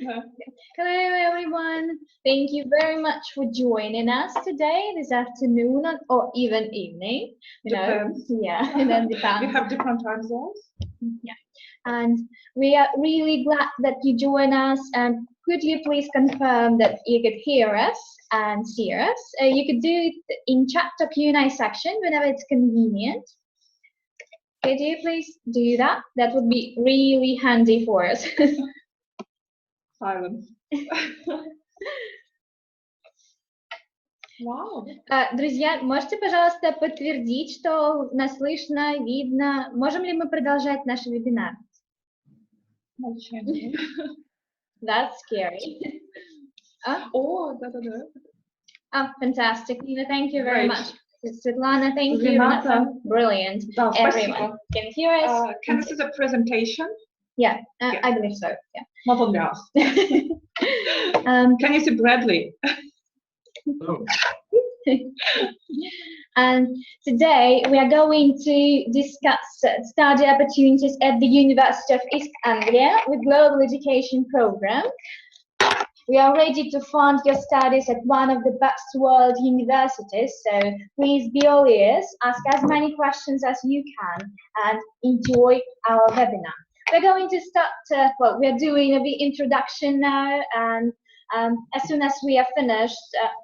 Hello everyone, thank you very much for joining us today, this afternoon or even evening. Depends. Yeah, and then depends. We have different time zones. Yeah, and we are really glad that you join us. And could you please confirm that you could hear us and see us? You could do it in chat or Q&A section whenever it's convenient. Could you please do that? That would be really handy for us. Silence. Wow. Друзья, можете, пожалуйста, подтвердить, что нас слышно, видно? Можем ли мы продолжать наш вебинар? Молчание. That's scary. Oh, да-да-да. Oh, fantastic. Nina, thank you very much. Svetlana, thank you. Renata. Brilliant. Да, Everyone can hear us. Can this is a presentation? Yeah, I believe so. Yeah. Not only us. Can you see Bradley? Oh. And today we are going to discuss study opportunities at the University of East Anglia with Global Education Program. We are ready to fund your studies at one of the best world universities, so please be all ears, ask as many questions as you can, and enjoy our webinar. We're going to start, well, we're doing a big introduction now, and as soon as we are finished,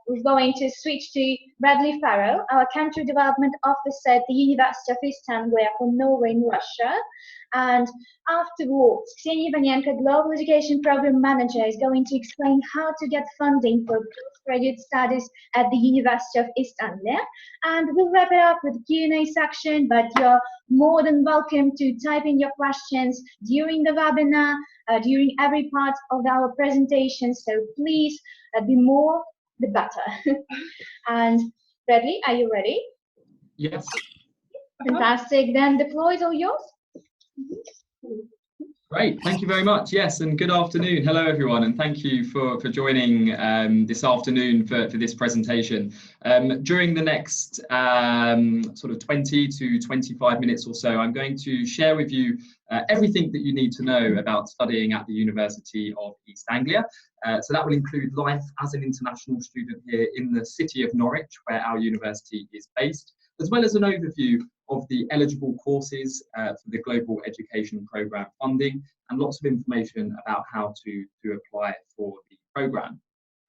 we're going to switch to Bradley Farrell, our Country Development Officer at the University of East Anglia for Norway and Russia. And afterwards, Ksenia Ivanenko, Global Education Program Manager, is going to explain how to get funding for postgraduate studies at the University of East Anglia. And we'll wrap it up with the Q&A section, but you're more than welcome to type in your questions during the webinar, during every part of our presentation. So please, the more, the better. And Bradley, are you ready? Yes. Fantastic. Then the floor is all yours. Great, thank you very much. Yes, and good afternoon. Hello, everyone, and thank you for joining this afternoon for this presentation. During the next sort of 20 to 25 minutes or so, I'm going to share with you everything that you need to know about studying at the University of East Anglia. So that will include life as an international student here in the city of Norwich, where our university is based, as well as an overview of the eligible courses for the Global Education Programme funding, and lots of information about how to apply for the programme.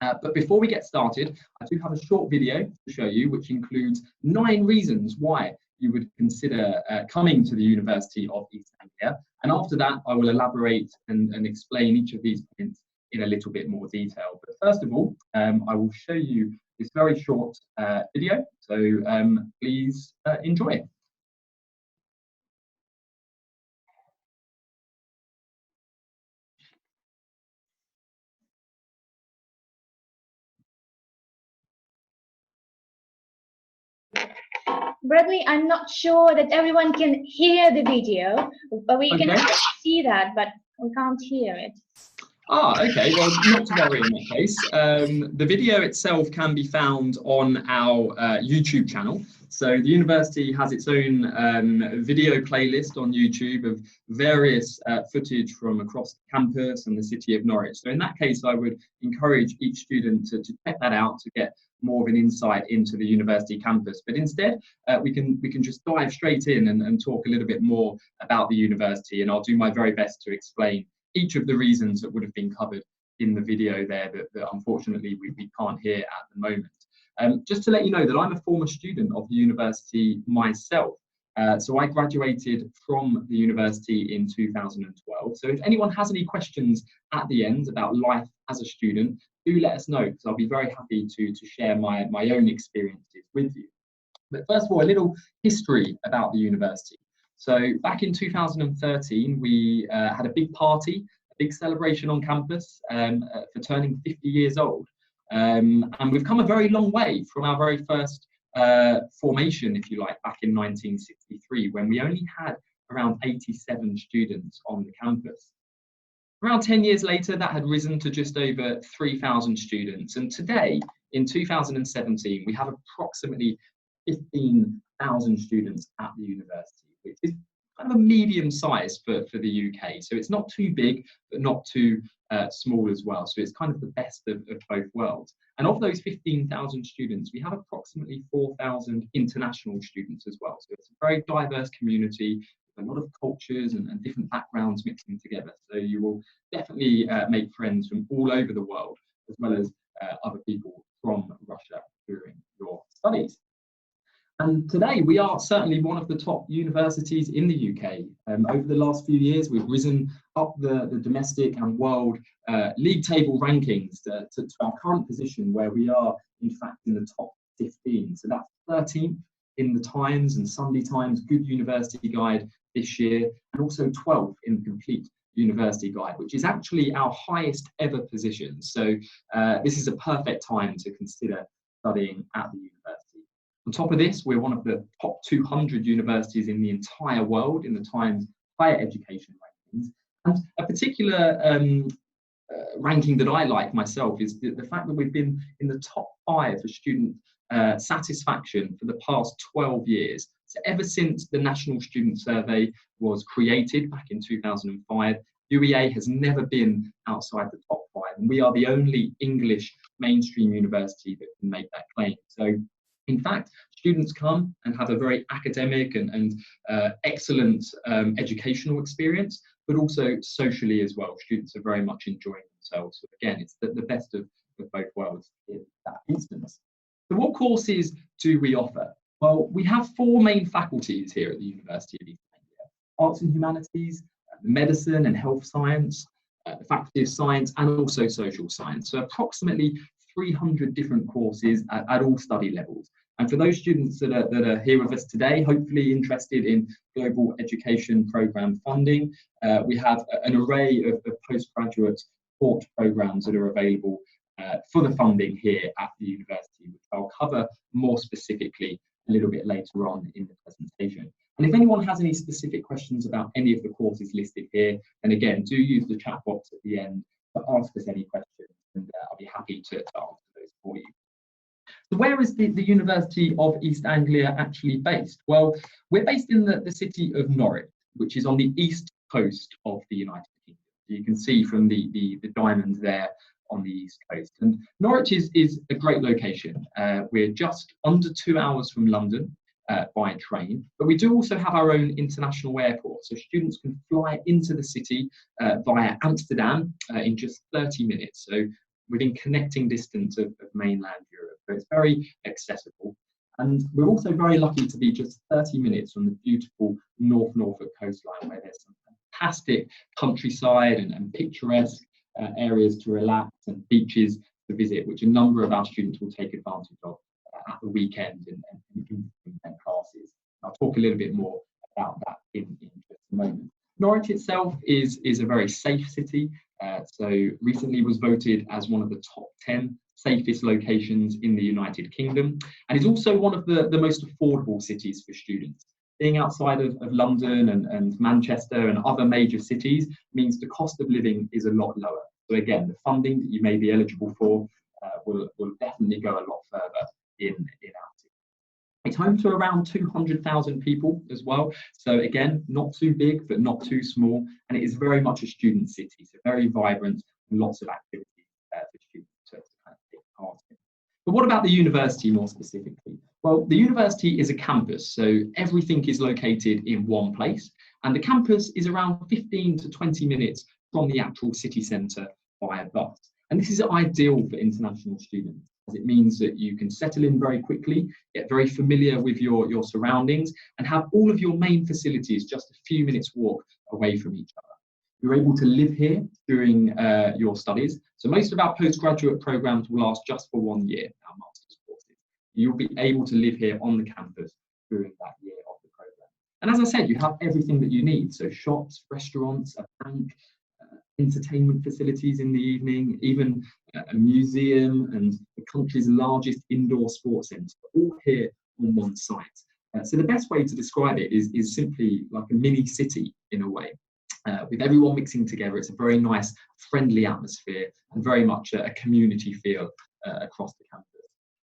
But before we get started, I do have a short video to show you, which includes 9 reasons why you would consider coming to the University of East Anglia. And after that, I will elaborate and explain each of these points in a little bit more detail. But first of all, I will show you this very short video, so please enjoy it. Bradley, I'm not sure that everyone can hear the video, but we can see that, but we can't hear it. Ah, okay, well, not to worry in that case. The video itself can be found on our YouTube channel. So the university has its own video playlist on YouTube of various footage from across campus and the city of Norwich. So in that case, I would encourage each student to check that out to get more of an insight into the university campus. But instead, we can just dive straight in and talk a little bit more about the university, and I'll do my very best to explain each of the reasons that would have been covered in the video there that unfortunately we can't hear at the moment. Just to let you know that I'm a former student of the university myself. So I graduated from the university in 2012. So if anyone has any questions at the end about life as a student, do let us know, because I'll be very happy to share my own experiences with you. But first of all, a little history about the university. So back in 2013, we had a big party, a big celebration on campus for turning 50 years old. And we've come a very long way from our very first formation, if you like, back in 1963, when we only had around 87 students on the campus. Around 10 years later, that had risen to just over 3,000 students. And today, in 2017, we have approximately 15,000 students at the university, which is kind of a medium size for the UK. So it's not too big, but not too small as well. So it's kind of the best of both worlds. And of those 15,000 students, we have approximately 4,000 international students as well. So it's a very diverse community, with a lot of cultures and different backgrounds mixing together. So you will definitely make friends from all over the world, as well as other people from Russia during your studies. And today we are certainly one of the top universities in the UK. Over the last few years, we've risen up the domestic and world league table rankings to our current position, where we are in fact in the top 15. So that's 13th in the Times and Sunday Times Good University Guide this year, and also 12th in the Complete University Guide, which is actually our highest ever position. So this is a perfect time to consider studying at the university. On top of this, we're one of the top 200 universities in the entire world in the Times Higher Education rankings. And a particular ranking that I like myself is the fact that we've been in the top 5 for student satisfaction for the past 12 years. So ever since the National Student Survey was created back in 2005, UEA has never been outside the top 5. And we are the only English mainstream university that can make that claim. So in fact, students come and have a very academic and excellent educational experience, but also socially as well. Students are very much enjoying themselves. So again, it's the best of both worlds in that instance. So what courses do we offer? Well, we have 4 main faculties here at the University of East Anglia: Arts and Humanities, Medicine and Health Science, the Faculty of Science, and also Social Science. So approximately 300 different courses at all study levels. And for those students that are here with us today, hopefully interested in global education programme funding, we have an array of postgraduate support programmes that are available for the funding here at the university, which I'll cover more specifically a little bit later on in the presentation. And if anyone has any specific questions about any of the courses listed here, then again, do use the chat box at the end to ask us any questions, and I'll be happy to answer those for you. So where is the University of East Anglia actually based? Well, we're based in the city of Norwich, which is on the east coast of the United Kingdom. You can see from the diamond there on the east coast. And Norwich is a great location. We're just under 2 hours from London by train, but we do also have our own international airport. So students can fly into the city via Amsterdam in just 30 minutes. So within connecting distance of mainland Europe. So it's very accessible. And we're also very lucky to be just 30 minutes from the beautiful North Norfolk coastline, where there's some fantastic countryside and picturesque areas to relax and beaches to visit, which a number of our students will take advantage of at the weekend and in classes. I'll talk a little bit more about that in just a moment. Norwich itself is a very safe city. So recently was voted as one of the top 10 safest locations in the United Kingdom, and is also one of the most affordable cities for students. Being outside of London and Manchester and other major cities means the cost of living is a lot lower. So again, the funding that you may be eligible for will definitely go a lot further in our city. It's home to around 200,000 people as well. So again, not too big, but not too small. And it is very much a student city, so very vibrant and lots of activities for students to kind of take part in. But what about the university more specifically? Well, the university is a campus, so everything is located in one place. And the campus is around 15 to 20 minutes from the actual city centre via bus. And this is ideal for international students, as it means that you can settle in very quickly, get very familiar with your surroundings, and have all of your main facilities just a few minutes walk away from each other. You're able to live here during your studies. So most of our postgraduate programs will last just for 1 year, our master's courses. You'll be able to live here on the campus during that year of the program. And as I said, you have everything that you need. So shops, restaurants, a bank, entertainment facilities in the evening, even a museum and the country's largest indoor sports centre, all here on one site. So the best way to describe it is simply like a mini city in a way. With everyone mixing together, it's a very nice, friendly atmosphere and very much a community feel across the campus.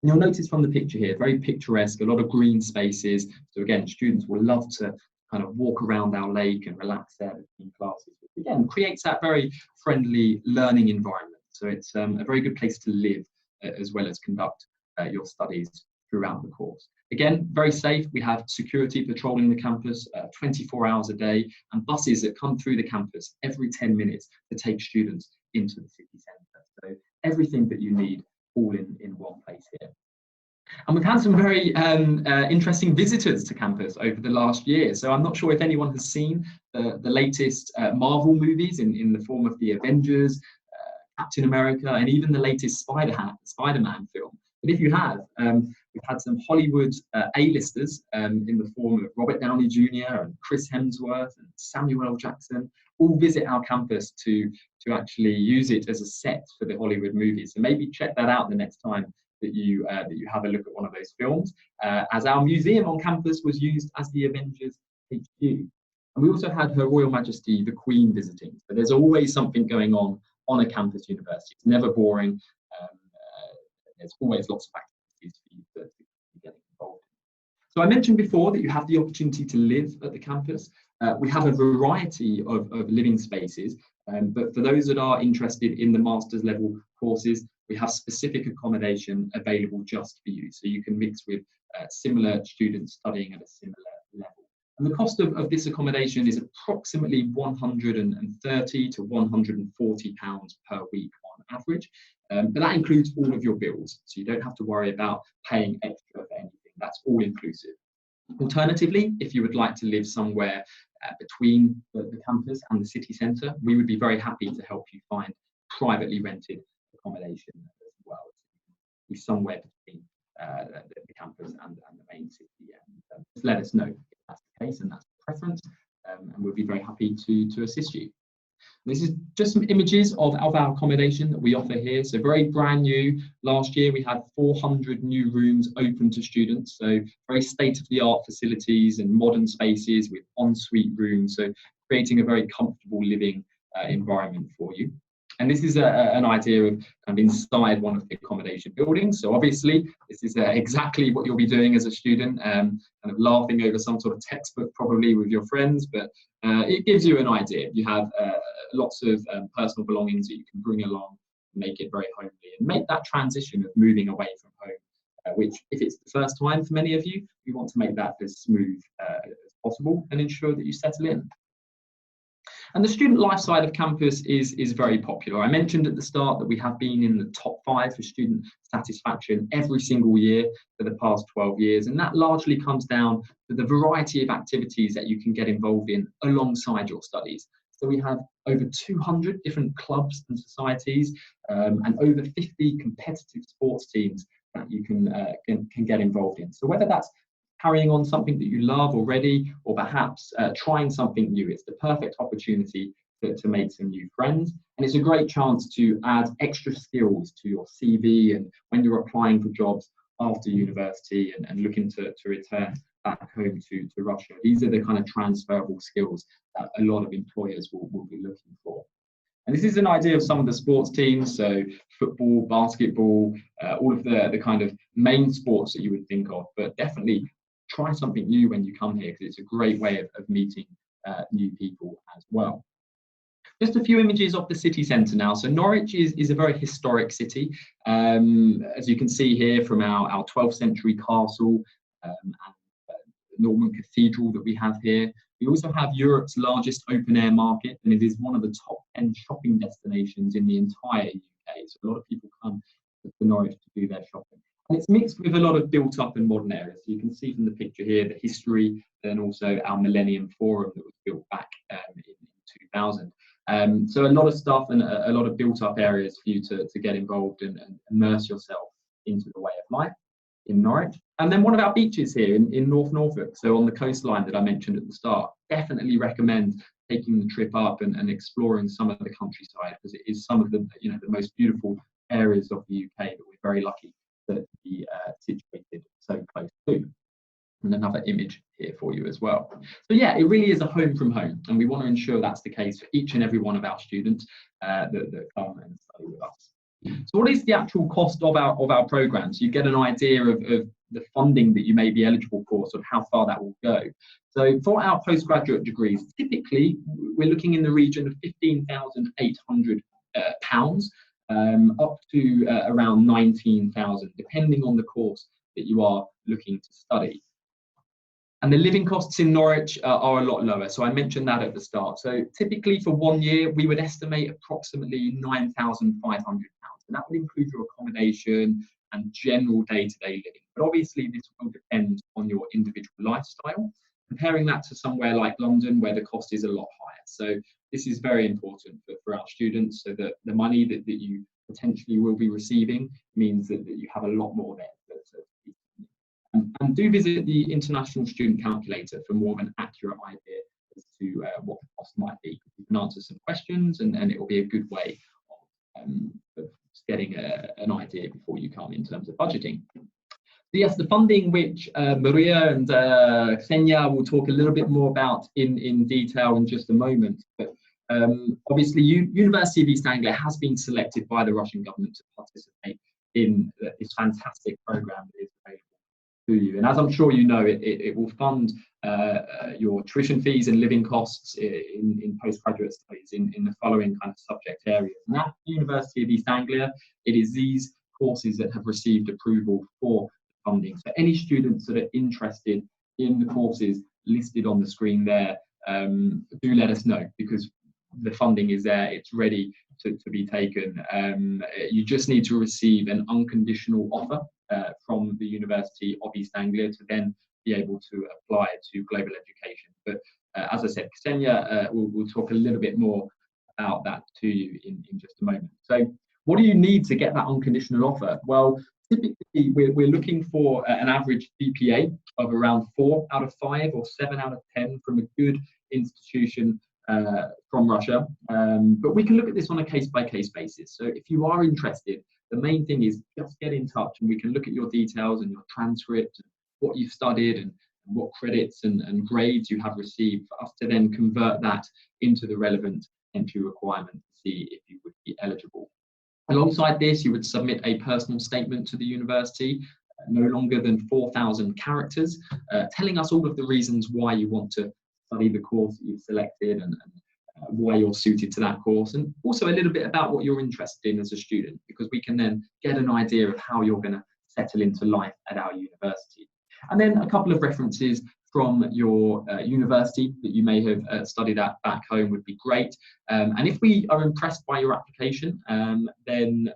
And you'll notice from the picture here, very picturesque, a lot of green spaces. So again, students will love to kind of walk around our lake and relax there between classes, which again creates that very friendly learning environment. So it's a very good place to live as well as conduct your studies throughout the course. Again, very safe. We have security patrolling the campus 24 hours a day, and buses that come through the campus every 10 minutes to take students into the city centre. So everything that you need all in one place here. And we've had some very interesting visitors to campus over the last year. So I'm not sure if anyone has seen the latest Marvel movies in the form of the Avengers, Captain America, and even the latest Spider-Man film. But if you have, we've had some Hollywood A-listers in the form of Robert Downey Jr. and Chris Hemsworth and Samuel L. Jackson all visit our campus to actually use it as a set for the Hollywood movies. So maybe check that out the next time that you have a look at one of those films, as our museum on campus was used as the Avengers HQ. And we also had Her Royal Majesty the Queen visiting. So there's always something going on a campus university. It's never boring. There's always lots of activities for you to get involved in. So I mentioned before that you have the opportunity to live at the campus. We have a variety of living spaces, but for those that are interested in the master's level courses, we have specific accommodation available just for you. So you can mix with similar students studying at a similar level. And the cost of this accommodation is approximately £130 to £140 per week on average. But that includes all of your bills. So you don't have to worry about paying extra for anything. That's all inclusive. Alternatively, if you would like to live somewhere between the campus and the city centre, we would be very happy to help you find privately rented accommodation as well. Be somewhere between the campus and the main city. Just let us know if that's the case and that's the preference, and we'll be very happy to assist you. This is just some images of our accommodation that we offer here. So very brand new. Last year we had 400 new rooms open to students. So very state-of-the-art facilities and modern spaces with ensuite rooms. So creating a very comfortable living environment for you. And this is an idea of kind of inside one of the accommodation buildings. So obviously, this is exactly what you'll be doing as a student, kind of laughing over some sort of textbook probably with your friends, but it gives you an idea. You have lots of personal belongings that you can bring along, make it very homely, and make that transition of moving away from home, which if it's the first time for many of you, you want to make that as smooth as possible and ensure that you settle in. And the student life side of campus is very popular. I mentioned at the start that we have been in the top 5 for student satisfaction every single year for the past 12 years. And that largely comes down to the variety of activities that you can get involved in alongside your studies. So we have over 200 different clubs and societies, and over 50 competitive sports teams that you can get involved in. So whether that's carrying on something that you love already, or perhaps trying something new, it's the perfect opportunity to make some new friends. And it's a great chance to add extra skills to your CV and when you're applying for jobs after university and looking to return back home to Russia. These are the kind of transferable skills that a lot of employers will be looking for. And this is an idea of some of the sports teams, so football, basketball, all of the kind of main sports that you would think of, but definitely try something new when you come here, because it's a great way of meeting new people as well. Just a few images of the city centre now. So Norwich is a very historic city. As you can see here from our 12th century castle and Norman Cathedral that we have here. We also have Europe's largest open air market, and it is one of the top 10 shopping destinations in the entire UK. So a lot of people come to Norwich to do their shopping. And it's mixed with a lot of built up and modern areas. So you can see from the picture here the history, and also our Millennium Forum that was built back in 2000. So a lot of stuff and a lot of built up areas for you to get involved and immerse yourself into the way of life in Norwich. And then one of our beaches here in North Norfolk, so on the coastline that I mentioned at the start. Definitely recommend taking the trip up and exploring some of the countryside, because it is some of the the most beautiful areas of the UK that we're very lucky to be situated so close to. And another image here for you as well. So yeah, it really is a home from home, and we want to ensure that's the case for each and every one of our students that come and study with us. So what is the actual cost of our programs? You get an idea of the funding that you may be eligible for, sort of how far that will go. So for our postgraduate degrees, typically we're looking in the region of £15,800 up to around 19,000, depending on the course that you are looking to study. And the living costs in Norwich are a lot lower. So I mentioned that at the start. So typically for 1 year, we would estimate approximately £9,500. And that would include your accommodation and general day-to-day living. But obviously this will depend on your individual lifestyle. Comparing that to somewhere like London, where the cost is a lot higher. So this is very important for our students, so that the money that you potentially will be receiving means that you have a lot more there. And do visit the International Student Calculator for more of an accurate idea as to what the cost might be. You can answer some questions, and it will be a good way of getting an idea before you come in terms of budgeting. So yes, the funding, which Maria and Ksenia will talk a little bit more about in detail in just a moment. But obviously, University of East Anglia has been selected by the Russian government to participate in this fantastic program that is available to you. And as I'm sure you know, it will fund your tuition fees and living costs in postgraduate studies in the following kind of subject areas. And at the University of East Anglia, it is these courses that have received approval for funding. So any students that are interested in the courses listed on the screen there, do let us know, because the funding is there, it's ready to be taken. You just need to receive an unconditional offer from the University of East Anglia to then be able to apply to global education. But as I said, Ksenia will talk a little bit more about that to you in just a moment. So what do you need to get that unconditional offer? Well, typically we're looking for an average GPA of around 4 out of 5 or 7 out of 10 from a good institution from Russia. But we can look at this on a case-by-case basis. So if you are interested, the main thing is just get in touch, and we can look at your details and your transcript, and what you've studied, and what credits and grades you have received, for us to then convert that into the relevant entry requirement to see if you would be eligible. Alongside this, you would submit a personal statement to the university, no longer than 4,000 characters, telling us all of the reasons why you want to study the course that you've selected, and why you're suited to that course, and also a little bit about what you're interested in as a student, because we can then get an idea of how you're going to settle into life at our university. And then a couple of references from your university that you may have studied at back home would be great. And if we are impressed by your application, then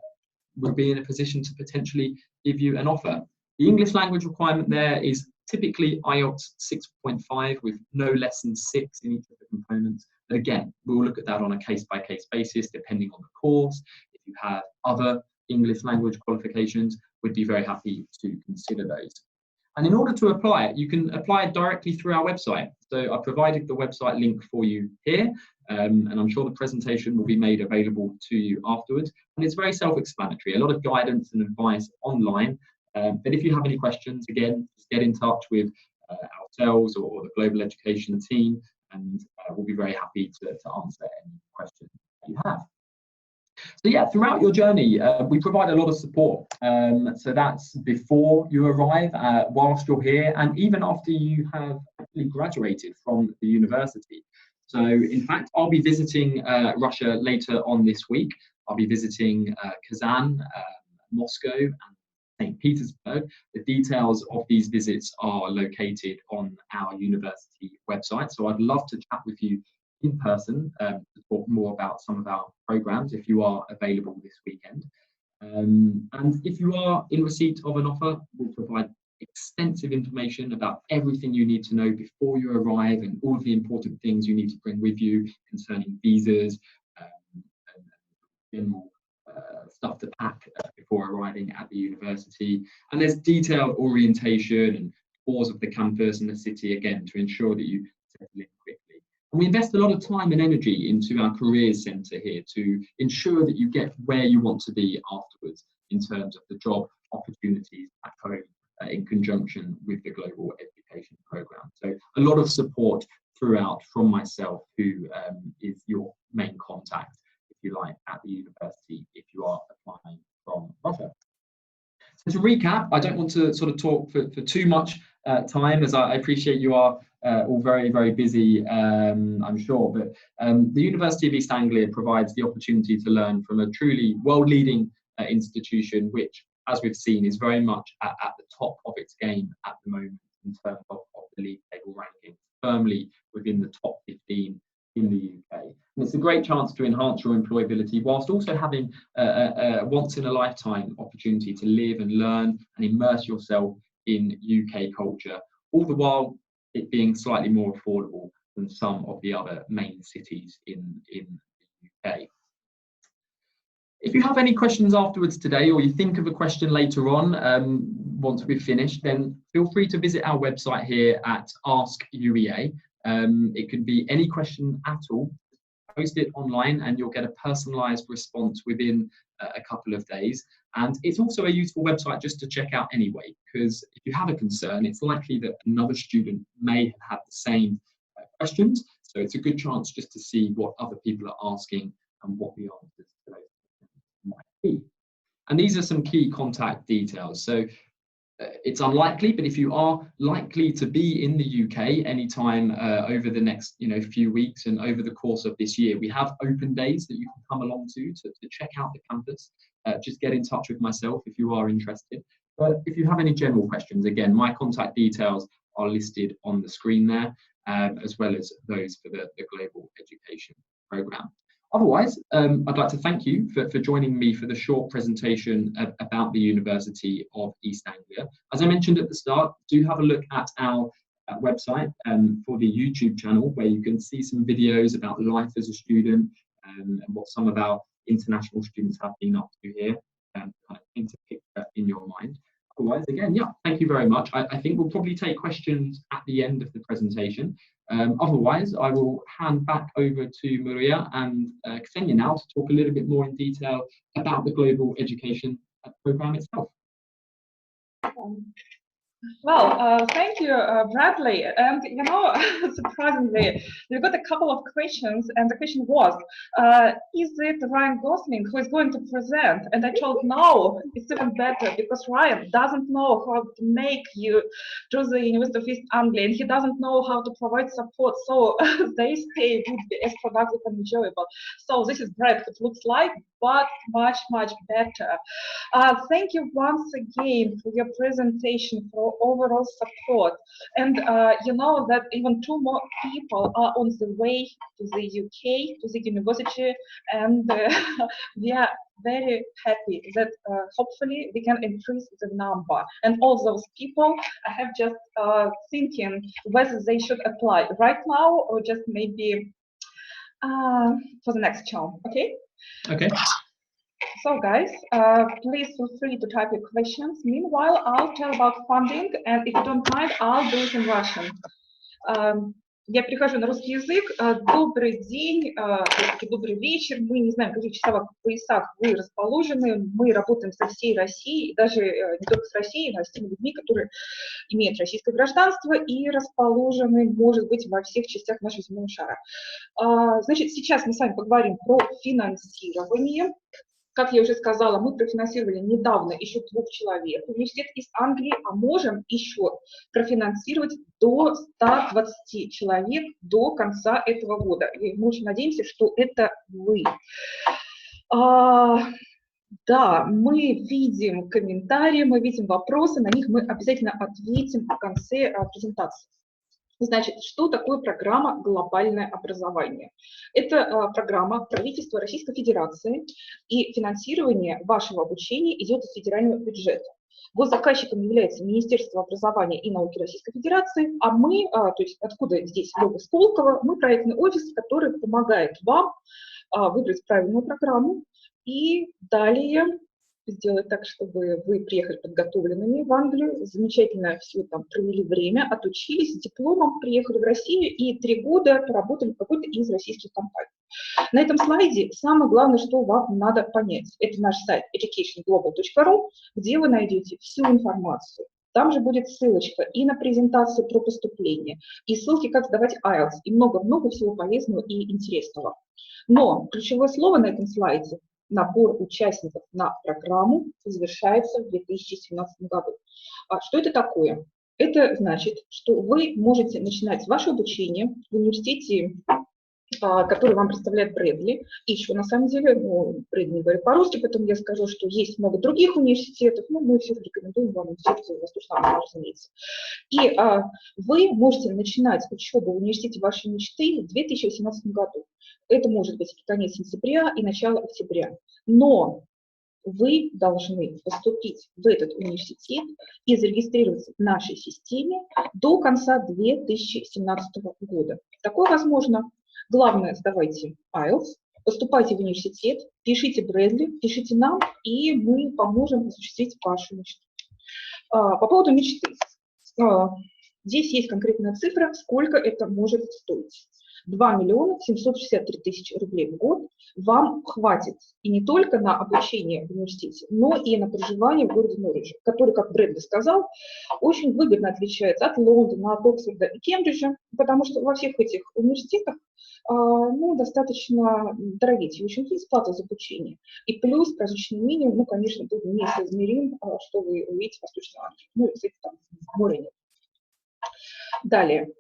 we'll be in a position to potentially give you an offer. The English language requirement there is typically IELTS 6.5 with no less than 6 in each of the components. But again, we'll look at that on a case-by-case basis, depending on the course. If you have other English language qualifications, we'd be very happy to consider those. And in order to apply it, you can apply it directly through our website. So I provided the website link for you here, and I'm sure the presentation will be made available to you afterwards. And it's very self-explanatory, a lot of guidance and advice online. But if you have any questions, again, just get in touch with ourselves or the Global Education team, and we'll be very happy to answer any questions that you have. So yeah, throughout your journey, we provide a lot of support. So that's before you arrive, whilst you're here, and even after you have actually graduated from the university. So in fact, I'll be visiting Russia later on this week. I'll be visiting Kazan, Moscow, and St. Petersburg. The details of these visits are located on our university website. So I'd love to chat with you in person to talk more about some of our programs if you are available this weekend. And if you are in receipt of an offer, we'll provide extensive information about everything you need to know before you arrive, and all of the important things you need to bring with you concerning visas and general stuff to pack before arriving at the university. And there's detailed orientation and tours of the campus and the city, again, to ensure that you settle in quickly. And we invest a lot of time and energy into our careers centre here to ensure that you get where you want to be afterwards in terms of the job opportunities back home in conjunction with the global education programme. So a lot of support throughout from myself, who is your main contact if you like, at the university if you are applying from Russia. So to recap, I don't want to sort of talk for too much time, as I appreciate you are all very, very busy, I'm sure. But the University of East Anglia provides the opportunity to learn from a truly world-leading institution, which, as we've seen, is very much at the top of its game at the moment in terms of the league table ranking, firmly within the top 15 in the UK. And it's a great chance to enhance your employability whilst also having a once-in-a-lifetime opportunity to live and learn and immerse yourself in UK culture, all the while it being slightly more affordable than some of the other main cities in the UK. If you have any questions afterwards today, or you think of a question later on once we've finished, then feel free to visit our website here at Ask UEA. It can be any question at all. Post it online and you'll get a personalised response within a couple of days. And it's also a useful website just to check out anyway, because if you have a concern, it's likely that another student may have had the same questions. So it's a good chance just to see what other people are asking and what the answers to those might be. And these are some key contact details. So it's unlikely, but if you are likely to be in the UK anytime over the next few weeks and over the course of this year, we have open days that you can come along to check out the campus. Just get in touch with myself if you are interested. But if you have any general questions, again, my contact details are listed on the screen there, as well as those for the Global Education Programme. Otherwise, I'd like to thank you for joining me for the short presentation about the University of East Anglia. As I mentioned at the start, do have a look at our website for the YouTube channel, where you can see some videos about life as a student and what some of our international students have been up to here, and kind of paint a picture in your mind. Otherwise, again, yeah, thank you very much. I think we'll probably take questions at the end of the presentation. Otherwise, I will hand back over to Maria and Ksenia now to talk a little bit more in detail about the Global Education Programme itself. Well, thank you, Bradley. And surprisingly, we got a couple of questions, and the question was, is it Ryan Gosling who is going to present? And I told no, it's even better, because Ryan doesn't know how to make you to the University of East Anglia, and he doesn't know how to provide support, so their stay would be as productive and enjoyable. So this is Brad, it looks like, but much, much better. Thank you once again for your presentation, for overall support. And you know that even 2 more people are on the way to the UK, to the university, and we are very happy that hopefully we can increase the number. And all those people, I have just thinking whether they should apply right now or just maybe for the next term. Okay? Okay. So guys, please feel free to type your questions. Meanwhile, I'll tell about funding, and if you don't mind, I'll do it in Russian. Я перехожу на русский язык. Добрый день, добрый вечер. Мы не знаем, в каких часовых поясах вы расположены. Мы работаем со всей Россией, даже не только с Россией, но и с теми людьми, которые имеют российское гражданство и расположены, может быть, во всех частях нашего земного шара. Значит, сейчас мы с вами поговорим про финансирование. Как я уже сказала, мы профинансировали недавно еще 2 человек, университет из Англии, а можем еще профинансировать до 120 человек до конца этого года. И мы очень надеемся, что это вы. Да, мы видим комментарии, мы видим вопросы, на них мы обязательно ответим в конце презентации. Значит, что такое программа «Глобальное образование»? Это программа правительства Российской Федерации, и финансирование вашего обучения идет из федерального бюджета. Госзаказчиком является Министерство образования и науки Российской Федерации, а мы, то есть откуда здесь лого Сколково, мы проектный офис, который помогает вам выбрать правильную программу и далее сделать так, чтобы вы приехали подготовленными в Англию, замечательно все там провели время, отучились, с дипломом приехали в Россию и 3 года поработали в какой-то из российских компаний. На этом слайде самое главное, что вам надо понять. Это наш сайт educationglobal.ru, где вы найдете всю информацию Там же будет ссылочка и на презентацию про поступление, и ссылки, как сдавать IELTS, и много-много всего полезного и интересного. Но ключевое слово на этом слайде – набор участников на программу завершается в 2017 году. Что это такое? Это значит, что вы можете начинать ваше обучение в университете, который вам представляет Брэдли. И еще, на самом деле, Брэдли не говорит по-русски, поэтому я скажу, что есть много других университетов, но мы все рекомендуем вам университет Восточной Англии, разумеется. И вы можете начинать учебу в университете вашей мечты в 2018 году. Это может быть и конец сентября, и начало октября. Но вы должны поступить в этот университет и зарегистрироваться в нашей системе до конца 2017 года. Такое возможно. Главное, сдавайте IELTS, поступайте в университет, пишите Брэдли, пишите нам, и мы поможем осуществить вашу мечту. По поводу мечты. Здесь есть конкретная цифра, сколько это может стоить. 2 миллиона 763 тысячи рублей в год вам хватит и не только на обучение в университете, но и на проживание в городе Норриджа, который, как Брэдли сказал, очень выгодно отличается от Лондона, от Оксфорда и Кембриджа, потому что во всех этих университетах достаточно дорогие tuition fees, плата за обучение. И плюс прожиточный минимум, конечно, будет несоизмерим, что вы увидите в Восточной Англии. Кстати, там море нет. Далее,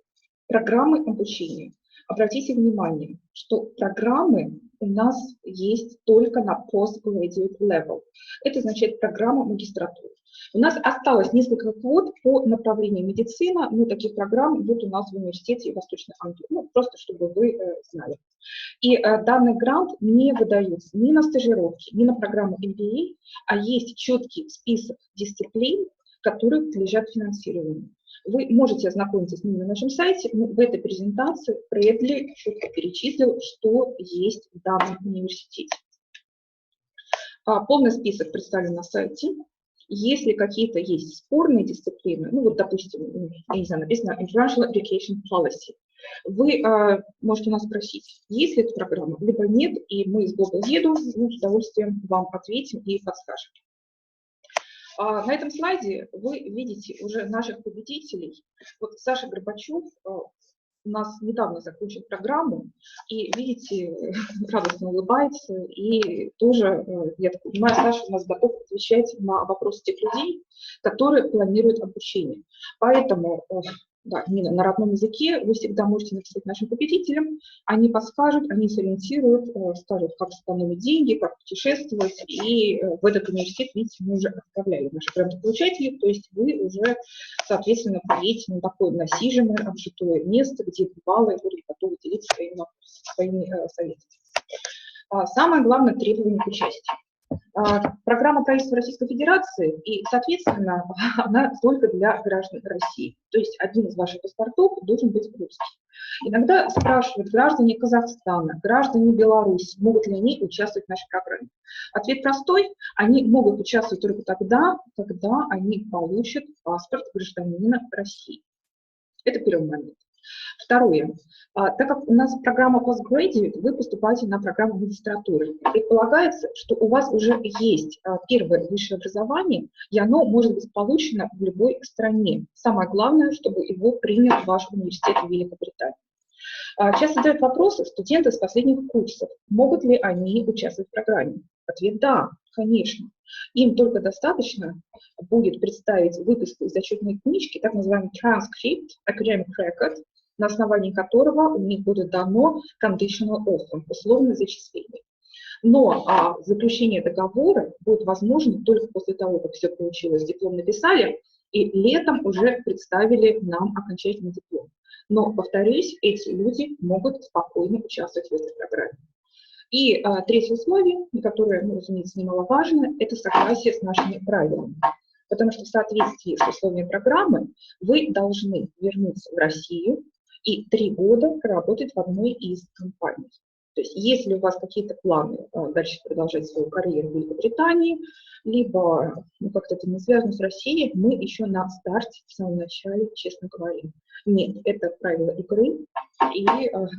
программы обучения. Обратите внимание, что программы у нас есть только на postgraduate level. Это означает программа магистратуры. У нас осталось несколько квот по направлению медицина, но таких программ будет у нас в университете Восточной Англии. Просто чтобы вы знали. И данный грант не выдается ни на стажировки, ни на программу MBA, а есть четкий список дисциплин, которые подлежат финансированию. Вы можете ознакомиться с ними на нашем сайте, но в этой презентации Брэдли четко перечислил, что есть в данном университете. Полный список представлен на сайте. Если какие-то есть спорные дисциплины, допустим, я не знаю, написано International Education Policy, вы можете нас спросить, есть ли эта программа, либо нет, и мы с Global Edu с удовольствием вам ответим и подскажем. На этом слайде вы видите уже наших победителей. Вот Саша Горбачев у нас недавно закончил программу, и, видите, радостно улыбается, и тоже, я так понимаю, Саша у нас готов отвечать на вопросы тех людей, которые планируют обучение. Поэтому, да, на родном языке вы всегда можете написать нашим победителям, они подскажут, они сориентируют, скажут, как сэкономить деньги, как путешествовать, и в этот университет, видите, мы уже отправляли наших грантополучателей, то есть вы уже, соответственно, поедете на такое насиженное, обжитое место, где бывалые будут готовы делиться своими советами. Самое главное требование к участию. Программа правительства Российской Федерации, и, соответственно, она только для граждан России. То есть один из ваших паспортов должен быть русский. Иногда спрашивают граждане Казахстана, граждане Беларуси, могут ли они участвовать в нашей программе. Ответ простой: они могут участвовать только тогда, когда они получат паспорт гражданина России. Это первый момент. Второе. Так как у нас программа Postgraduate, вы поступаете на программу магистратуры. Предполагается, что у вас уже есть первое высшее образование, и оно может быть получено в любой стране. Самое главное, чтобы его принял ваш университет в Великобритании. Часто задают вопросы студенты с последних курсов, могут ли они участвовать в программе. Ответ – да, конечно. Им только достаточно будет представить выписку из зачетной книжки, так называемый transcript, academic record, на основании которого у них будет дано conditional offer, условное зачисление. Но заключение договора будет возможно только после того, как все получилось, диплом написали, и летом уже представили нам окончательный диплом. Но, повторюсь, эти люди могут спокойно участвовать в этой программе. И третье условие, которое, разумеется, немаловажно, это согласие с нашими правилами. Потому что в соответствии с условиями программы вы должны вернуться в Россию и 3 года работать в одной из компаний. То есть если у вас какие-то планы дальше продолжать свою карьеру в Великобритании, либо как-то это не связано с Россией, мы еще на старте, в самом начале, честно говорим. Нет, это правила игры, и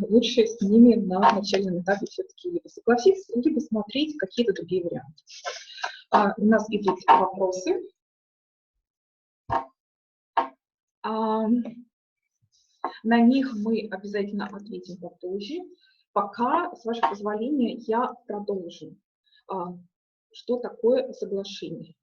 лучше с ними на начальном этапе все-таки либо согласиться, либо смотреть какие-то другие варианты. У нас идут вопросы. На них мы обязательно ответим попозже. Пока, с вашего позволения, я продолжу. Что такое соглашение?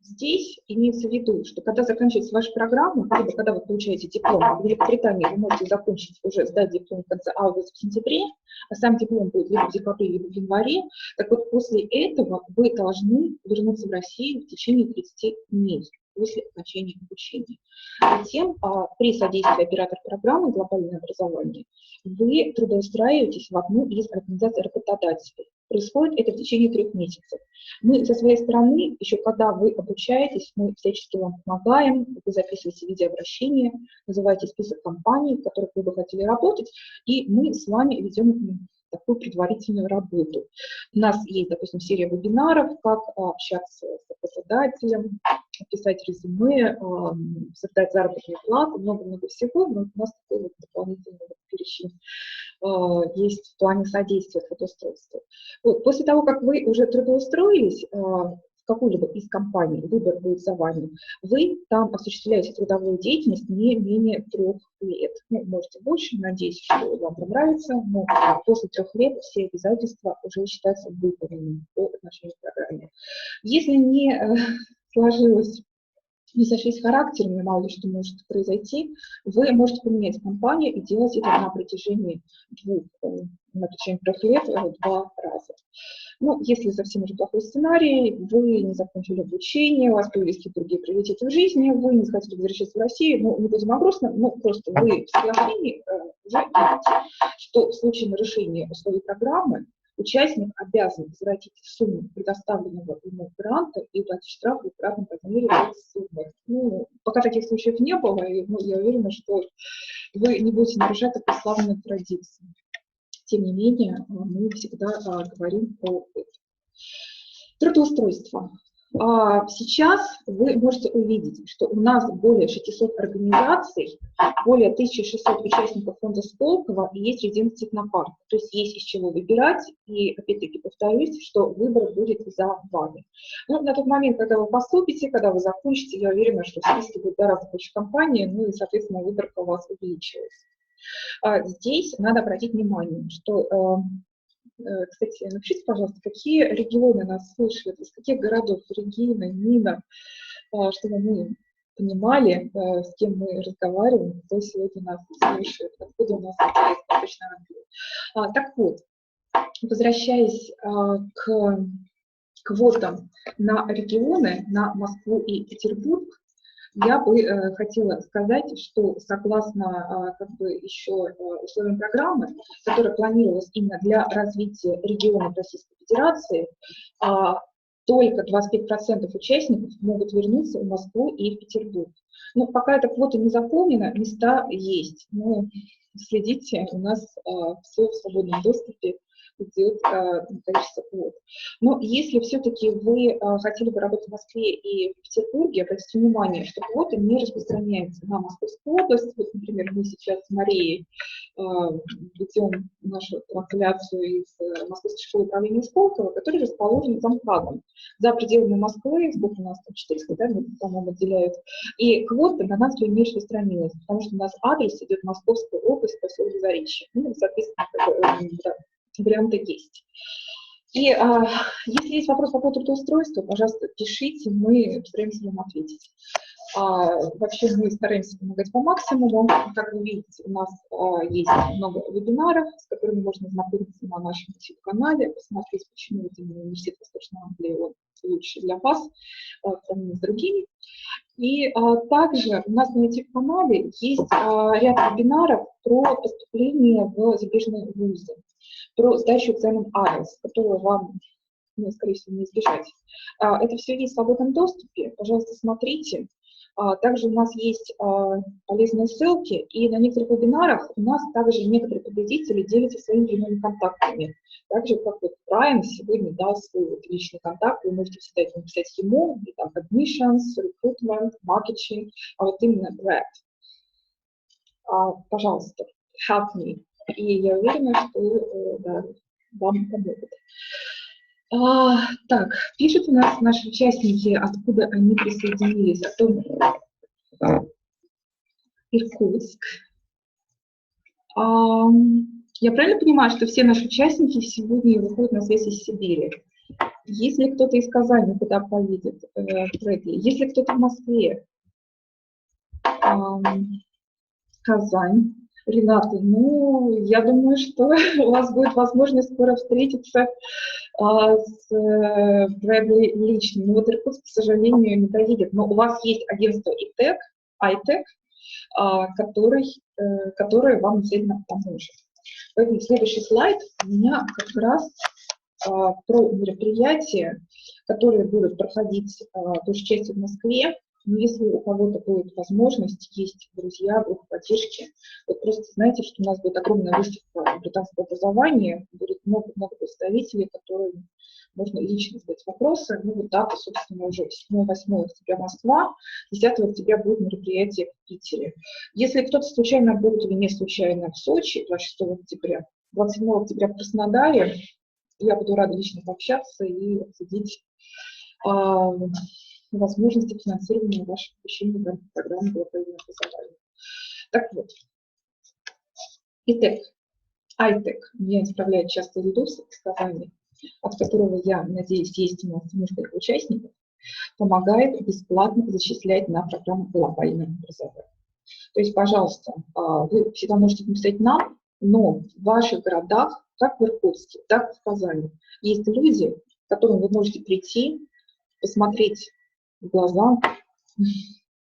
Здесь имеется в виду, что когда заканчивается ваша программа, либо когда вы получаете диплом, в Великобритании вы можете закончить, уже сдать диплом в конце августа, в сентябре, а сам диплом будет либо в декабре, либо в январе. Так вот, после этого вы должны вернуться в Россию в течение 30 дней после окончания обучения. Затем, при содействии оператора программы «Глобальное образование», вы трудоустраиваетесь в одну из организаций работодателей. Происходит это в течение 3 месяцев. Мы со своей стороны, еще когда вы обучаетесь, мы всячески вам помогаем, вы записываете видеообращение, называете список компаний, в которых вы бы хотели работать, и мы с вами ведем такую предварительную работу. У нас есть, допустим, серия вебинаров, как общаться с работодателем, писать резюме, создать заработную плату, много-много всего, но у нас такой вот дополнительный перечень есть в плане содействия трудоустройству. Вот, после того, как вы уже трудоустроились в какую-либо из компаний, выбор будет за вами, вы там осуществляете трудовую деятельность не менее 3 лет. Ну, можете больше, надеюсь, что вам понравится, но после 3 лет все обязательства уже считаются выполненными по отношению к программе. Если не сложилось, не сошлись характерами, мало ли что может произойти, вы можете поменять компанию и делать это на протяжении 3 лет 2 раза. Ну, если совсем уже плохой сценарий, вы не закончили обучение, у вас появились какие-то другие приоритеты в жизни, вы не захотели возвращаться в Россию, ну, не будем о грустном, но просто вы в соглашении уже видите, что в случае нарушения условий программы участник обязан возвратить сумму предоставленного ему гранта и уплатить штраф в кратном размере этой суммы. Ну, пока таких случаев не было, и, ну, я уверена, что вы не будете нарушать такую славную традицию. Тем не менее, мы всегда говорим про это. Трудоустройство. Сейчас вы можете увидеть, что у нас более 600 организаций, более 1600 участников фонда Сколково и есть резидент технопарка. То есть есть из чего выбирать, и опять-таки повторюсь, что выбор будет за вами. Но на тот момент, когда вы поступите, когда вы закончите, я уверена, что в списке будет гораздо больше компаний, ну и, соответственно, выборка у вас увеличилась. Здесь надо обратить внимание, что, кстати, напишите, пожалуйста, какие регионы нас слушают, из каких городов Регина, Нина, чтобы мы понимали, с кем мы разговариваем, кто сегодня нас слушает, откуда у нас точно Англия. Так вот, возвращаясь к квотам на регионы, на Москву и Петербург, я бы хотела сказать, что согласно еще условиям программы, которая планировалась именно для развития регионов Российской Федерации, только 25% участников могут вернуться в Москву и в Петербург. Но пока эта квота не заполнена, места есть. Но следите, у нас все в свободном доступе идет количество квот. Но если все-таки вы хотели бы работать в Москве и в Петербурге, обратите внимание, что квота не распространяется на Московскую область. Вот, например, мы сейчас с Марией ведем нашу трансляцию из Московской школы управления Сколково, которая расположена за МКАДом, за пределами Москвы, сколько у нас там 400, да, по-моему, отделяют. И квота на нас не распространилась, потому что у нас адрес идет Московская область, поселок Заречье. Ну, соответственно, варианты есть. И если есть вопрос по поводу трудоустройства, пожалуйста, пишите, мы постараемся вам ответить. Вообще мы стараемся помогать по максимуму. Как вы видите, у нас есть много вебинаров, с которыми можно знакомиться на нашем YouTube-канале, посмотреть, почему именно университет Восточной Англии лучше для вас, в сравнении с другими. И также у нас на YouTube-канале есть ряд вебинаров про поступление в зарубежные вузы, про сдачу экзамен IELTS, которую вам, ну, скорее всего, не избежать. Это все есть в свободном доступе, пожалуйста, смотрите. Также у нас есть полезные ссылки, и на некоторых вебинарах у нас также некоторые победители делятся своими прямыми контактами. Так же, как вот Брайан сегодня дал свой личный контакт, вы можете всегда написать ему, и там admissions, recruitment, marketing, а вот именно Brad. Пожалуйста, help me. И я уверена, что да, вам помогут. Так, пишут у нас наши участники, откуда они присоединились, о том, Иркутск. Я правильно понимаю, что все наши участники сегодня выходят на связь из Сибири? Если кто-то из Казани куда поедет, если кто-то в Москве, Казань, Рената, ну, я думаю, что у вас будет возможность скоро встретиться с Брэдли лично. Ну, вот Иркутск, к сожалению, не доедет, но у вас есть агентство iTech, которое вам действительно поможет. Поэтому следующий слайд у меня как раз про мероприятия, которые будут проходить тоже частью в Москве. Но если у кого-то будет возможность, есть друзья, группа поддержки, вот просто знаете, что у нас будет огромная выставка британского образования, будет много представителей, которым можно лично задать вопросы. Ну, вот дата, собственно, уже 7-8 октября Москва, 10 октября будет мероприятие в Питере. Если кто-то случайно будет или не случайно в Сочи, 26 октября, 27 октября в Краснодаре, я буду рада лично пообщаться и обсудить возможности финансирования ваших обучений в рамках программы глобального образования. Так вот, iTech меня исправляет часто Лидус из Казани, от которого, я надеюсь, есть у нас несколько участников, помогает бесплатно зачислять на программу глобального образования. То есть, пожалуйста, вы всегда можете написать нам, но в ваших городах, как в Иркутске, так и в Казани, есть люди, к которым вы можете прийти, посмотреть в глаза,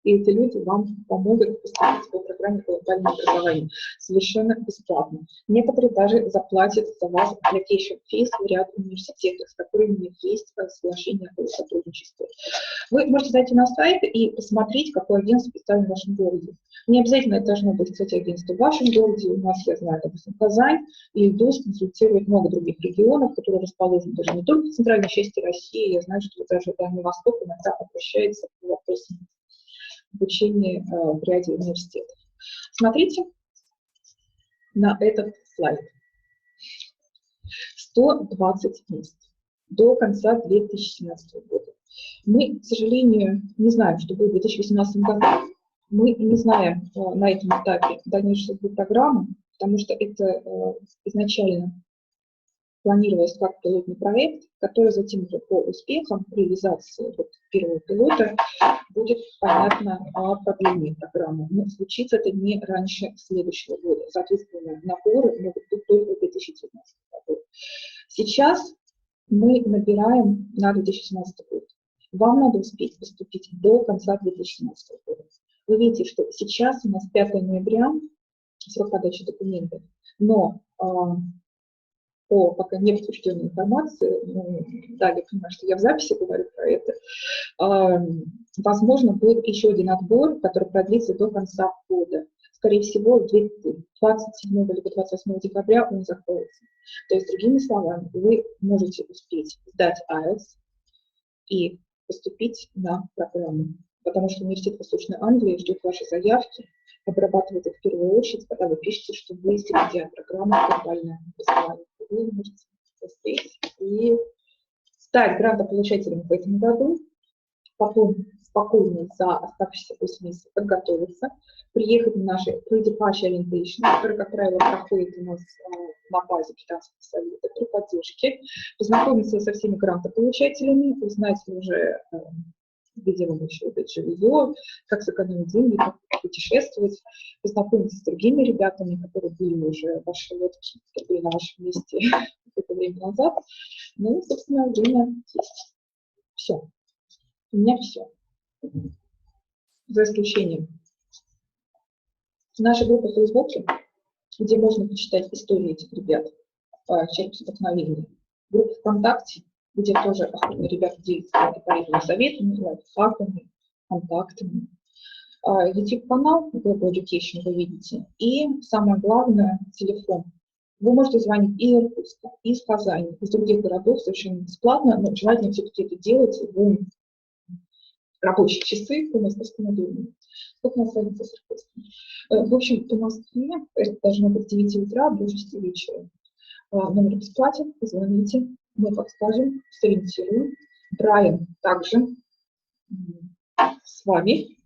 и эти люди вам помогут поступить по программе глобального образования совершенно бесплатно. Некоторые даже заплатят за вас application fees в ряд университетов, с которыми у них есть соглашение о сотрудничестве. Вы можете зайти на сайт и посмотреть, какое агентство представлено в вашем городе. Не обязательно это должно быть, кстати, агентство в вашем городе. У нас, я знаю, допустим, Казань и ИДУС консультирует много других регионов, которые расположены даже не только в центральной части России. Я знаю, что даже Дальний Восток иногда обращается к вопросам обучения в ряде университетов. Смотрите на этот слайд. 120 мест до конца 2017 года. Мы, к сожалению, не знаем, что будет в 2018 году. Мы не знаем на этом этапе дальнейшую судьбу программы, потому что это изначально планировалось как пилотный проект, который затем уже по успехам реализации первого пилота будет понятно о продлении программы. Но случится это не раньше следующего года. Соответственно, наборы могут быть только в 2019 году. Сейчас мы набираем на 2017 год. Вам надо успеть поступить до конца 2017 года. Вы видите, что сейчас у нас 5 ноября, срок подачи документов, но по пока не подтвержденной информации, да, я понимаю, что я в записи говорю про это, возможно, будет еще один отбор, который продлится до конца года. Скорее всего, 27 либо 28 декабря он закроется. То есть, другими словами, вы можете успеть сдать IELTS и поступить на программу, потому что университет Восточной Англии ждет ваши заявки, обрабатывает их в первую очередь, когда вы пишете, что вы среди программы глобального образования. Вы можете успеть и стать грантополучателем в этом году, потом спокойно за оставшиеся 8 месяцев подготовиться, приехать на наши pre-departure orientation, которые, как правило, проходят у нас на базе британского совета при поддержке, познакомиться со всеми грантополучателями, узнать уже, где вам еще дать жилье, как сэкономить деньги, как путешествовать, познакомиться с другими ребятами, которые были уже в вашей лодке, которые были на вашем месте какое-то время назад. Ну, собственно, время есть. Все. У меня все. За исключением. Наша группа в Фейсбуке, где можно почитать истории этих ребят, черпать вдохновение. Группа ВКонтакте, где тоже охотно ребята делятся полезными советами, лайфхаками, контактами. YouTube-канал Global Education вы видите. И самое главное, телефон. Вы можете звонить из Иркутска, из Казани, из других городов совершенно бесплатно, но желательно все-таки это делать в рабочие часы по московскому времени. Сколько у нас разница с Иркутском? В общем, по Москве это должно быть с 9 утра до 6 вечера. Номер бесплатен, звоните, мы подскажем, сориентируем. Брайан также с вами.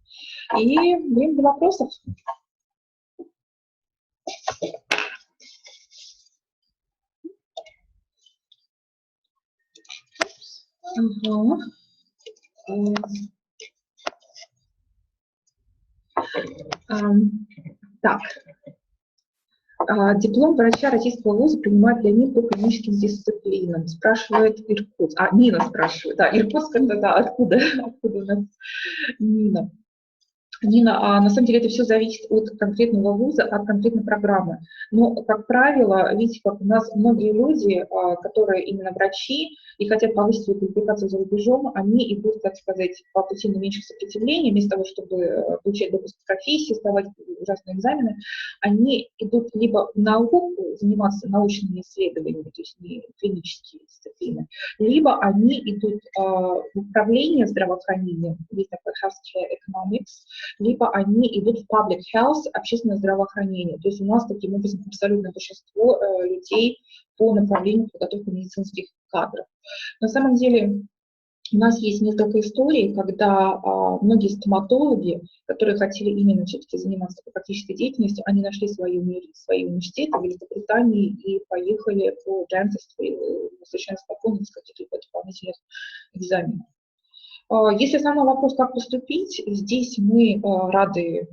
И время для вопросов. Так. Диплом врача российского вуза принимают для них по клиническим дисциплинам. Спрашивает Иркутск. Нина спрашивает. Да, Иркутск это да, откуда у нас Нина? Нина, на самом деле это все зависит от конкретного вуза, от конкретной программы. Но, как правило, видите, как у нас многие люди, которые именно врачи и хотят повысить свою квалификацию за рубежом, они идут, так сказать, по пути наименьшего сопротивления, вместо того, чтобы получать допуск к профессии, сдавать ужасные экзамены, они идут либо в науку, заниматься научными исследованиями, то есть не клинические дисциплины, либо они идут в управление здравоохранением, есть такое healthcare economics, либо они идут в public health, общественное здравоохранение. То есть у нас таким образом абсолютное большинство людей по направлению подготовки медицинских кадров. На самом деле у нас есть несколько историй, когда многие стоматологи, которые хотели именно все-таки заниматься практической деятельностью, они нашли свои университеты в Великобритании и поехали по dentistry совершенно спокойно без каких-либо дополнительных экзаменов. Если основной вопрос, как поступить, здесь мы рады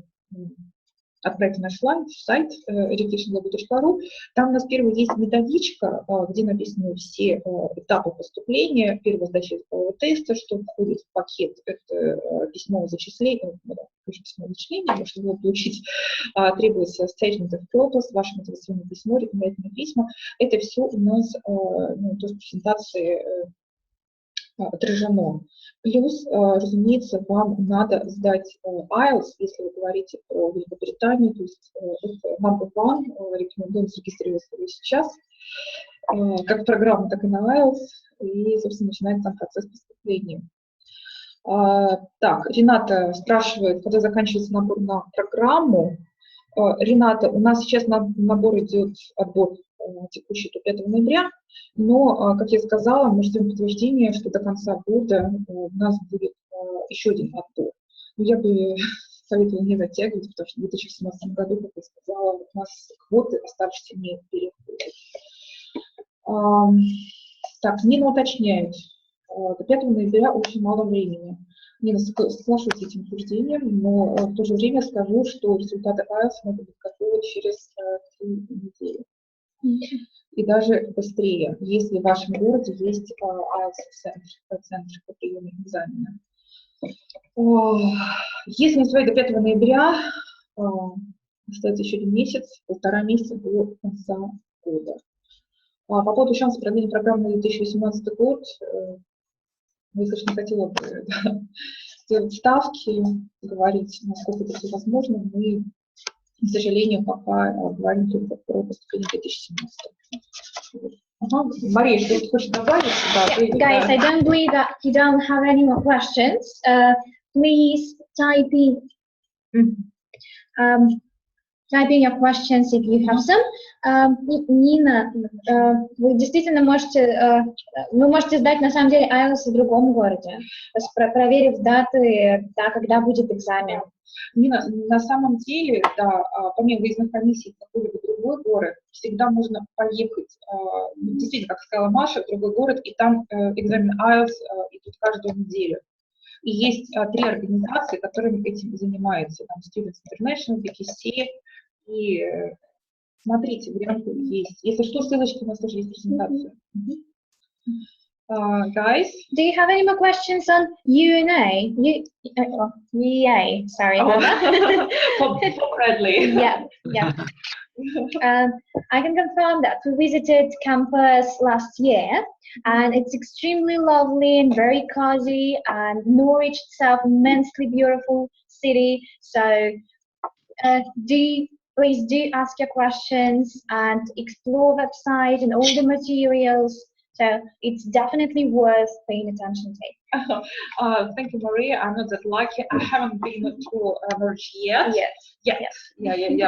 отправить наш сайт educationlab.ru. Там у нас первый есть методичка, где написаны все этапы поступления, первая сдача теста, что входит в пакет, это письмо зачисления, чтобы его получить, требуется statement of purpose, ваше мотивационное письмо, рекомендательные письма. Это все у нас то, что в презентации отражено. Плюс, разумеется, вам надо сдать IELTS, если вы говорите про Великобританию, то есть это number one, рекомендуем зарегистрироваться сейчас, как программа, так и на IELTS, и, собственно, начинается там процесс поступления. Так, Рената спрашивает, когда заканчивается набор на программу. Рената, у нас сейчас отбор текущий до 5 ноября, но, как я сказала, мы ждем подтверждения, что до конца года у нас будет еще один отбор. Но я бы советовала не затягивать, потому что в 2017 году, как я сказала, у нас квоты оставшиеся не переходят. Так, Нина уточняет, до 5 ноября очень мало времени. Нина, соглашусь с этим утверждением, но в то же время скажу, что результаты IELTS могут быть готовы через 3 недели. И даже быстрее, если в вашем городе есть IELTS-центр по приему экзамена. Если не успеть до 5 ноября, остается еще 1 месяц, 1,5 месяца до конца года. По поводу шансов продления программы на 2018 год, я, конечно, не хотела бы сделать ставки, говорить, насколько это все возможно. Мы, к сожалению, пока говорим только про поступление 2017. Мария, что ты хочешь добавить? Guys, I don't believe that you don't have any more questions. Please type in your questions if you have some. Нина, вы действительно вы можете сдать на самом деле IELTS в другом городе, проверив даты, когда будет экзамен. Нина, на самом деле, да, помимо выездных комиссий в какой-либо другой город, всегда можно поехать, действительно, как сказала Маша, в другой город, и там экзамен IELTS идут каждую неделю. И есть 3 организации, которыми этим занимаются. Там Students International, BKC, и смотрите, варианты есть. Если что, ссылочки у нас тоже есть презентация. Guys? Do you have any more questions on UNA? UEA, sorry. For Bradley. Yeah. I can confirm that we visited campus last year, and it's extremely lovely and very cozy, and Norwich itself, immensely beautiful city. So please do ask your questions and explore website and all the materials. So it's definitely worth paying attention to. Thank you, Maria. I'm not that lucky. I haven't been to Norwich yet. Yes. Yeah.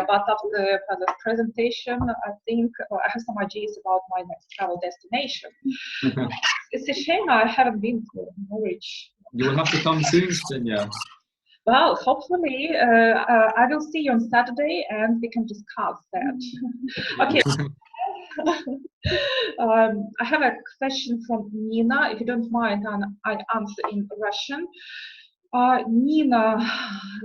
But after the presentation, I think I have some ideas about my next travel destination. It's a shame I haven't been to Norwich. You will have to come soon, Svenja. Well, hopefully, I will see you on Saturday and we can discuss that. Okay. I have a question from Nina. If you don't mind, I'd answer in Russian. Нина,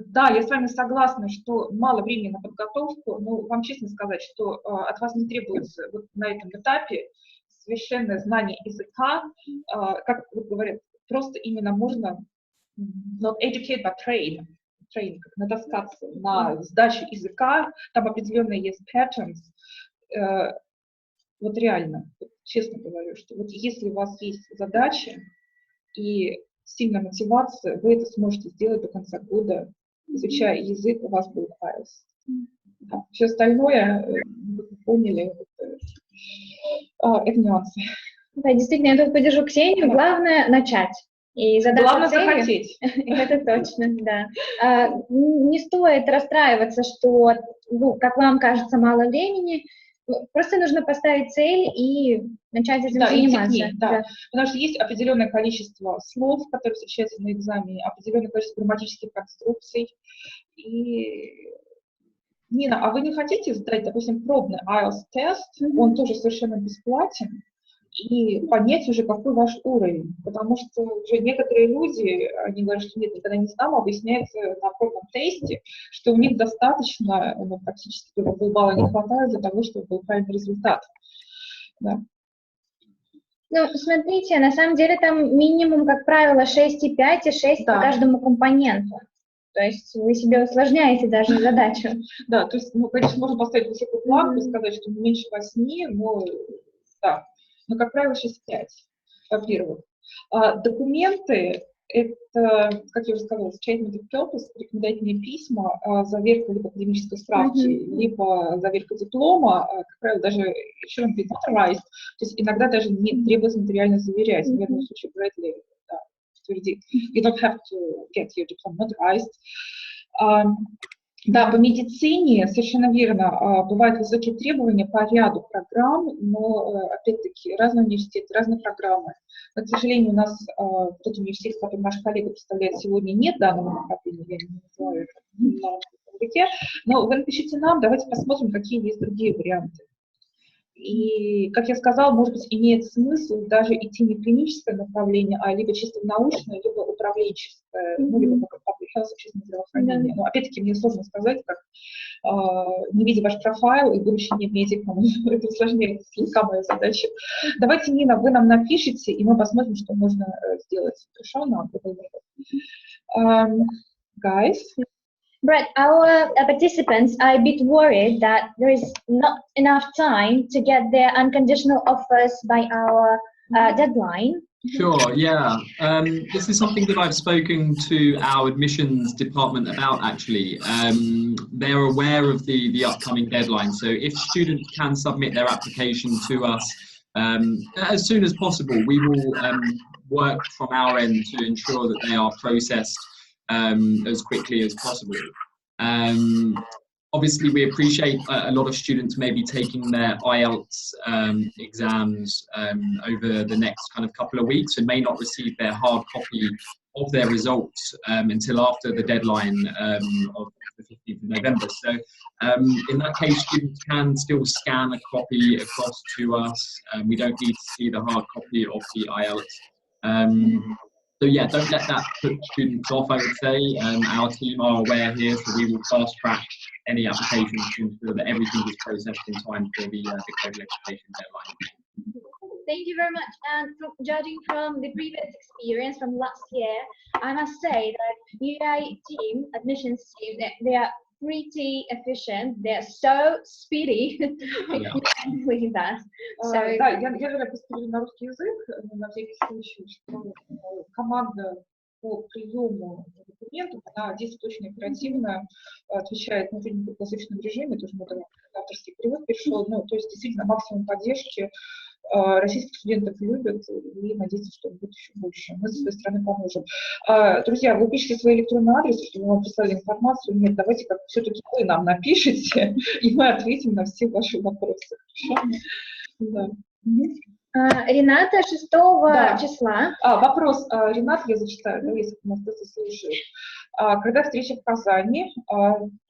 да, я с вами согласна, что мало времени на подготовку, но вам честно сказать, что от вас не требуется вот на этом этапе совершенное знание языка, как говорят, просто именно можно not educate, but train, как натаскаться на сдачу языка, там определенные есть patterns. Вот реально, честно говорю, что вот если у вас есть задача и сильная мотивация, вы это сможете сделать до конца года, изучая язык, у вас будет IELTS. Да. Все остальное, вы поняли, это нюансы. Да, действительно, я тут поддержу Ксению. Да. Главное начать. И главное захотеть. Это точно, да. Не стоит расстраиваться, что, ну, как вам кажется, мало времени. Просто нужно поставить цель и начать этим заниматься. Да. Потому что есть определенное количество слов, которые встречаются на экзамене, определенное количество грамматических конструкций. И, Нина, а вы не хотите сдать, допустим, пробный IELTS-тест? Он тоже совершенно бесплатен. И понять уже, какой ваш уровень. Потому что уже некоторые люди, они говорят, что нет, никогда не сдам, объясняется на пробном тесте, что у них достаточно, ну, практически полбалла не хватает для того, чтобы был правильный результат. Да. Ну, смотрите, на самом деле там минимум, как правило, 6,5 и 6 по каждому компоненту. То есть вы себе усложняете даже задачу. Да, то есть, ну, конечно, можно поставить высокую планку и сказать, что меньше 8, но да. Но, как правило, 6,5, во-первых. Документы – это, как я уже сказала, statement of purpose, рекомендательные письма, заверка либо академической справки, либо заверка диплома, как правило, даже еще он notarized, то есть иногда даже не требуется нотариально заверять. В этом случае Брэдли твердит, you don't have to get your diploma notarized. Да, по медицине, совершенно верно, бывают высокие требования по ряду программ, но, опять-таки, разные университеты, разные программы. Но, к сожалению, у нас тот университет, который наш коллега представляет сегодня, нет данного направления, я не называю это на языке, но вы напишите нам, давайте посмотрим, какие есть другие варианты. И, как я сказала, может быть, имеет смысл даже идти не в клиническое направление, а либо чисто научное, либо управленческое, ну, либо как public health, общественное здравоохранение. Но, опять-таки, мне сложно сказать, как не видя ваш профайл и будучи не медиком, это усложняет слегка мою задачу. Давайте, Нина, вы нам напишите, и мы посмотрим, что можно сделать. Хорошо? Guys? Brett, our participants are a bit worried that there is not enough time to get their unconditional offers by our deadline. Sure, yeah. This is something that I've spoken to our admissions department about, actually. They're aware of the upcoming deadline, so if students can submit their application to us as soon as possible, we will work from our end to ensure that they are processed as quickly as possible. Obviously, we appreciate a lot of students may be taking their IELTS exams over the next kind of couple of weeks and may not receive their hard copy of their results until after the deadline of the 15th of November. So in that case, students can still scan a copy across to us. We don't need to see the hard copy of the IELTS. So yeah, don't let that put students off, I would say. Our team are aware here, so we will fast track any applications to ensure that everything is processed in time for the code legislation deadline. Thank you very much. And judging from the previous experience from last year, I must say that UI team, admissions team, they are pretty efficient. They're so speedy. You can't believe that. So, да, я переведу на русский язык, на всякий случай, что команда по приему документов, она действует очень оперативно, отвечает на круглосуточном режиме, тоже авторский перевод перешел, ну, то есть действительно максимум поддержки. Российских студентов любят, и надеюсь, что будет еще больше. Мы со своей стороны поможем. Друзья, вы пишите свой электронный адрес, чтобы мы вам прислали информацию. Нет, давайте как все-таки вы нам напишите, и мы ответим на все ваши вопросы. Да. Рената 6 числа. Вопрос, Ренат, я зачитаю, да, если нас кто-то слушает. Когда встреча в Казани,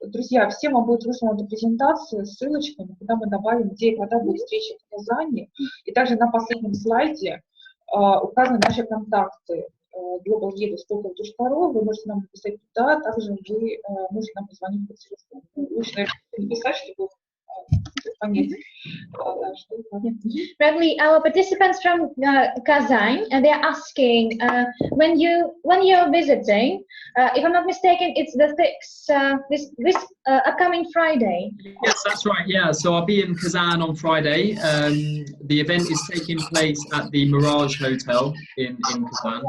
друзья, всем вам будет выслана презентация с ссылочками, куда мы добавим, где и когда будет встреча в Казани. И также на последнем слайде указаны наши контакты. globalledu.ru, вы можете нам написать туда, также вы можете нам позвонить по телефону. Лучше написать, чтобы понять, что Bradley, our participants from Kazan, and they're asking when you're visiting. If I'm not mistaken, it's the this upcoming Friday. Yes, that's right. Yeah, so I'll be in Kazan on Friday. The event is taking place at the Mirage Hotel in Kazan.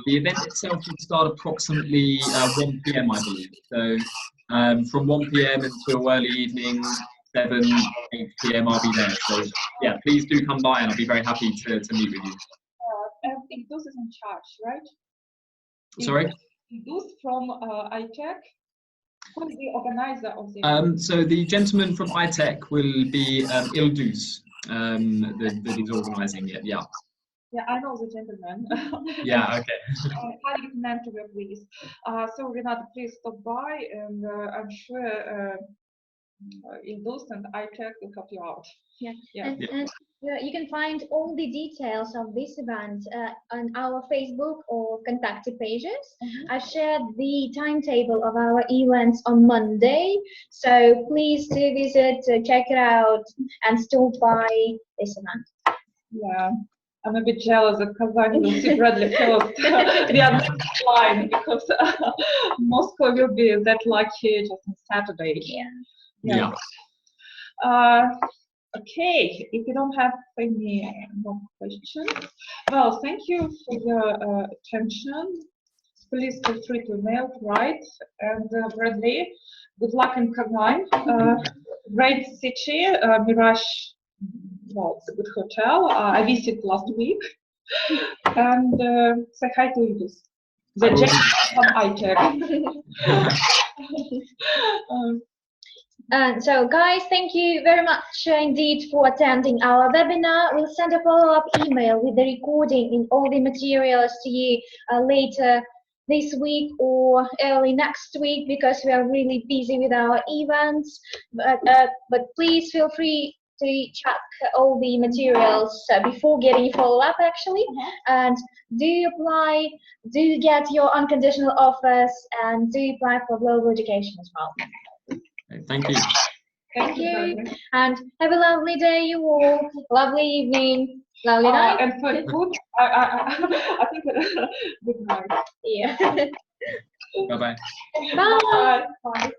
The event itself will start approximately 1 p.m. I believe. So from 1 p.m. until early evening, 7, 8 p.m. I'll be there. So yeah, please do come by, and I'll be very happy to meet with you. And Idus is in charge, right? Sorry? Idus from iTech. Who is the organizer of the event? So the gentleman from iTech will be Ildus, that is organising it. Yeah. Yeah, I know the gentleman. Yeah. Okay. I recommend to you, please. So Renata, please stop by, and I'm sure Ildus and iTech will help you out. Yeah. Yeah. And you can find all the details of this event on our Facebook or contact pages. I shared the timetable of our events on Monday, so please do visit, check it out, and stop by this event. Yeah, I'm a bit jealous that Kazan will see Bradley first. We are not flying because Moscow will be that lucky just on Saturday. Yeah. Okay, if you don't have any more questions, well, thank you for your attention. Please feel free to mail, write, and Bradley, good luck in Kazan. Great city, Mirage. Well, it's a good hotel. I visited last week, and say hi to Idus. The gentleman from iTech. So guys, thank you very much indeed for attending our webinar. We'll send a follow-up email with the recording in all the materials to you later this week or early next week, because we are really busy with our events. But please feel free to check all the materials before getting follow-up actually, and do apply, do get your unconditional offers, and do apply for global education as well. Thank you. Thank you, and have a lovely day, you all. Lovely evening, lovely night. And for food, I think good night. Yeah. Bye-bye. Bye. Bye.